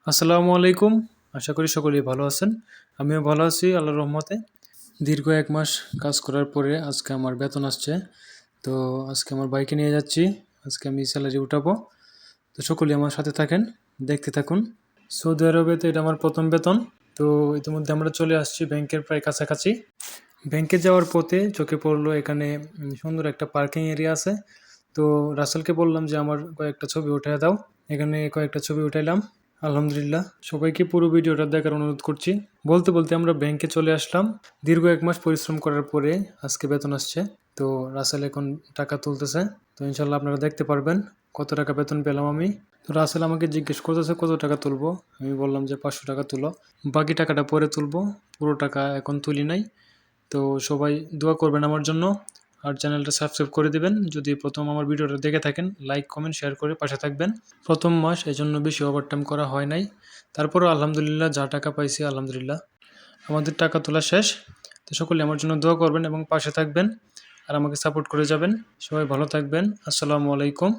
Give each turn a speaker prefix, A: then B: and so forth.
A: আসসালামু আলাইকুম। আশা করি সকলেই ভালো আছেন। আমিও ভালো আছি আল্লাহর রহমতে। দীর্ঘ ১ মাস কাজ করার পরে আজকে আমার বেতন আসছে। তো আজকে আমার ভাইকে নিয়ে যাচ্ছি। আজকে আমি স্যালারি উঠাবো। তো সকলেই আমার সাথে থাকেন, দেখতে থাকুন। সৌদি আরবে তো এটা আমার ১ম বেতন। তো ইতিমধ্যে আমরা চলে আসছি ব্যাংকের প্রায় কাছাকাছি। ব্যাংকে যাওয়ার পথে চোখে পড়লো এখানে সুন্দর একটা পার্কিং এরিয়া আছে। তো রাসেলকে বললাম যে আমার কয়েকটা ছবি উঠাইয়া দাও। এখানে কয়েকটা ছবি উঠাইলাম। আলহামদুলিল্লাহ। সবাইকে পুরো ভিডিওটা দেখার অনুরোধ করছি। বলতে, বলতে আমরা ব্যাংকে চলে আসলাম। দীর্ঘ ১ মাস পরিশ্রম করার পরে আজকে বেতন আসছে। তো রাসেল এখন টাকা তুলতেছে। তো ইনশাআল্লাহ আপনারা দেখতে পারবেন কত টাকা বেতন পেলাম আমি। তো রাসেল আমাকে জিজ্ঞেস করতেছে কত টাকা তুলবো। আমি বললাম যে ৫০০ টাকা তুলো। বাকি টাকাটা পরে তুলবো। পুরো টাকা এখন তুলি নাই। তো সবাই দোয়া করবেন আমার জন্য। আর চ্যানেলটা সাবস্ক্রাইব করে দিবেন। যদি প্রথম আমার ভিডিওটা দেখে থাকেন, লাইক, কমেন্ট, শেয়ার করে পাশে থাকবেন। প্রথম মাস এজন্য বেশি ওভারটাইম করা হয় নাই। তারপরেও আলহামদুলিল্লাহ যা টাকা পাইছি আলহামদুলিল্লাহ। আমাদের টাকা তোলা শেষ। তো সকলে আমার জন্য দোয়া করবেন এবং পাশে থাকবেন। আর আমাকে সাপোর্ট করে যাবেন। সবাই ভালো থাকবেন। আসসালামু আলাইকুম।